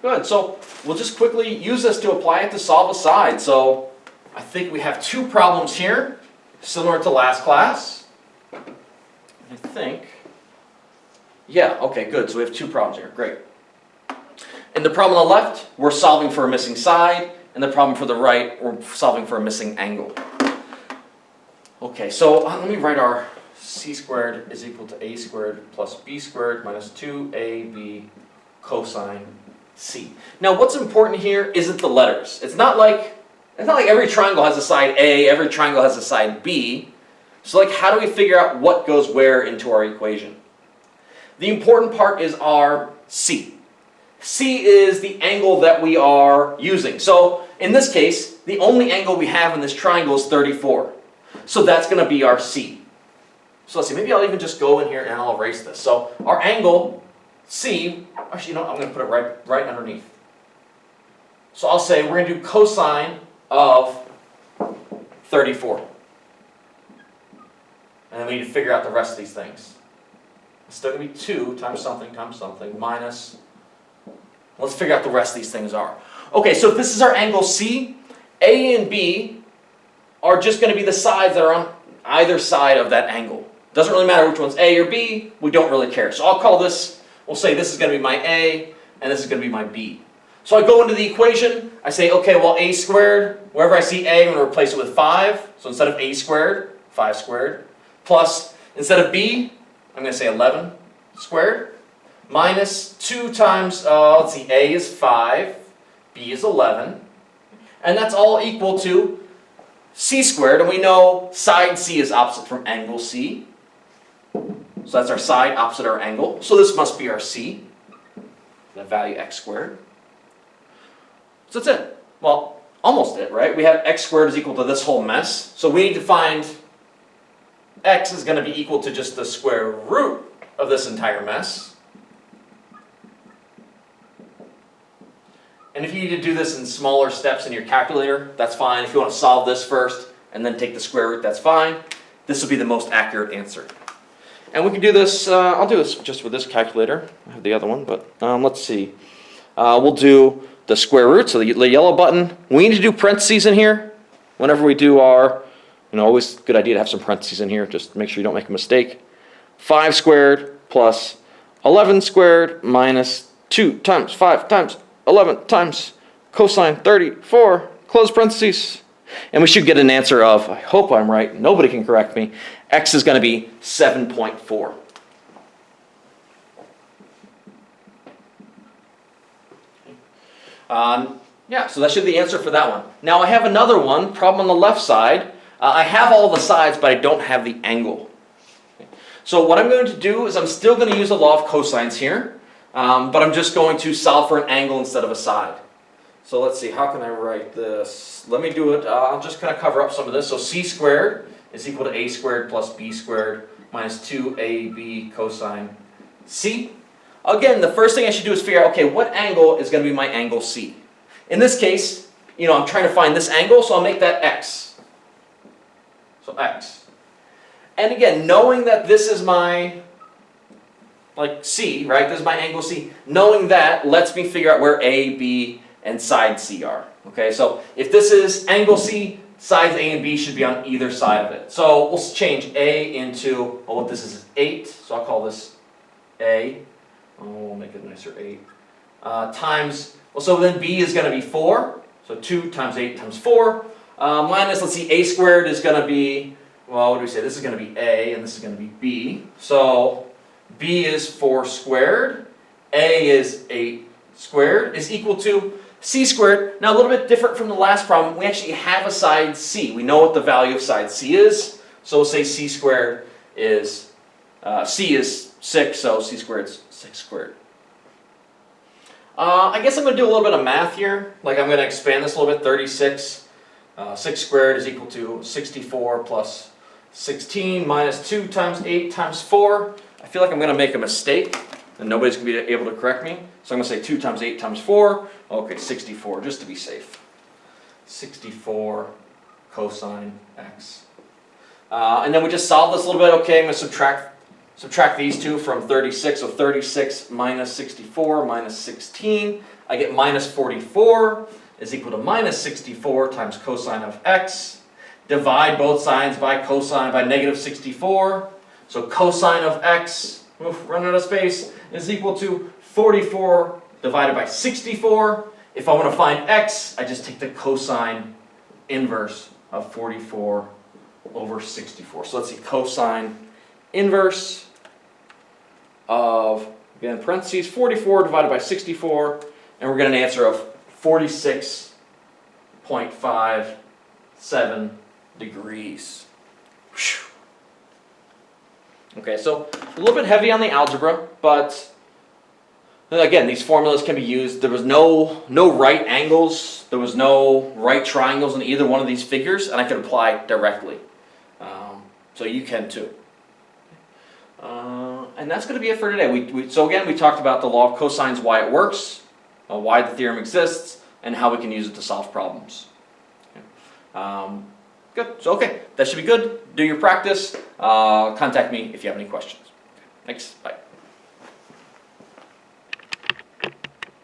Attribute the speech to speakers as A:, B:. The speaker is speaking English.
A: good. So we'll just quickly use this to apply it to solve a side. So I think we have two problems here, similar to last class. I think, yeah, okay, good. So we have two problems here, great. In the problem on the left, we're solving for a missing side. In the problem for the right, we're solving for a missing angle. Okay, so let me write our c squared is equal to a squared plus b squared minus 2ab cosine c. Now what's important here isn't the letters. It's not like every triangle has a side A, every triangle has a side B. So like, how do we figure out what goes where into our equation? The important part is our c. C is the angle that we are using. So in this case, the only angle we have in this triangle is 34. So that's going to be our C. So let's see, maybe I'll even just go in here and I'll erase this. So our angle C, actually, you know, I'm going to put it right underneath. So I'll say we're going to do cosine of 34. And then we need to figure out the rest of these things. It's still going to be 2 times something minus, let's figure out the rest of these things are. Okay, so if this is our angle C, A and B are just going to be the sides that are on either side of that angle. Doesn't really matter which one's A or B, we don't really care. So I'll call this, we'll say this is going to be my A, and this is going to be my B. So I go into the equation, I say, okay, well a squared, wherever I see a, I'm going to replace it with 5. So instead of a squared, 5 squared, plus, instead of b, I'm going to say 11 squared, minus 2 times, let's see, a is 5, b is 11, and that's all equal to c squared, and we know side C is opposite from angle C. So that's our side opposite our angle. So this must be our C, the value x squared. So that's it. Well, almost it, right? We have x squared is equal to this whole mess. So we need to find x is going to be equal to just the square root of this entire mess. And if you need to do this in smaller steps in your calculator, that's fine. If you want to solve this first and then take the square root, that's fine. This will be the most accurate answer. And we can do this, I'll do this just with this calculator. I have the other one, but let's see. We'll do the square root, so the yellow button. We need to do parentheses in here. Whenever we do our, always a good idea to have some parentheses in here, just make sure you don't make a mistake. 5 squared plus 11 squared minus 2 times 5 times 11 times cosine 34, close parentheses. And we should get an answer of, I hope I'm right, nobody can correct me, x is going to be 7.4. Yeah, so that should be the answer for that one. Now I have another one, problem on the left side. I have all the sides, but I don't have the angle. So what I'm going to do is I'm still going to use the law of cosines here. But I'm just going to solve for an angle instead of a side. So let's see, how can I write this? Let me do it, I'll just kind of cover up some of this. So c squared is equal to a squared plus b squared minus 2ab cosine c. Again, the first thing I should do is figure out, okay, what angle is going to be my angle c? In this case, I'm trying to find this angle, so I'll make that x. So x. And again, knowing that this is my C, right? This is my angle C. Knowing that lets me figure out where A, B, and side C are. Okay, so if this is angle C, sides A and B should be on either side of it. So we'll change A into, what this is 8, so I'll call this A. We'll make it nicer, 8. Times, so then B is going to be 4. So 2 times 8 times 4. Minus, let's see, A squared is going to be, what do we say? This is going to be A, and this is going to be B. So B is 4 squared, A is 8 squared, is equal to C squared. Now a little bit different from the last problem, we actually have a side C. We know what the value of side C is, so we'll say C squared is, C is 6, so C squared is 6 squared. I guess I'm going to do a little bit of math here, I'm going to expand this a little bit, 36. 6 squared is equal to 64 plus 16 minus 2 times 8 times 4. I feel like I'm going to make a mistake, and nobody's going to be able to correct me. So I'm going to say 2 times 8 times 4. Okay, 64, just to be safe. 64 cosine x. And then we just solve this a little bit. Okay, I'm going to subtract Subtract these two from 36, so 36 minus 64 minus 16. I get minus 44 is equal to minus 64 times cosine of x. Divide both sides by cosine by negative 64. So cosine of x, run out of space, is equal to 44 divided by 64. If I want to find x, I just take the cosine inverse of 44 over 64. So let's see, cosine inverse of, again, parentheses, 44 divided by 64, and we're getting an answer of 46.57 degrees. Whew. Okay, so a little bit heavy on the algebra, but again, these formulas can be used. There was no right angles, there was no right triangles in either one of these figures, and I could apply directly. So you can too. And that's going to be it for today. So again, we talked about the law of cosines, why it works, why the theorem exists, and how we can use it to solve problems. Good. So okay, that should be good. Do your practice. Contact me if you have any questions. Thanks. Bye.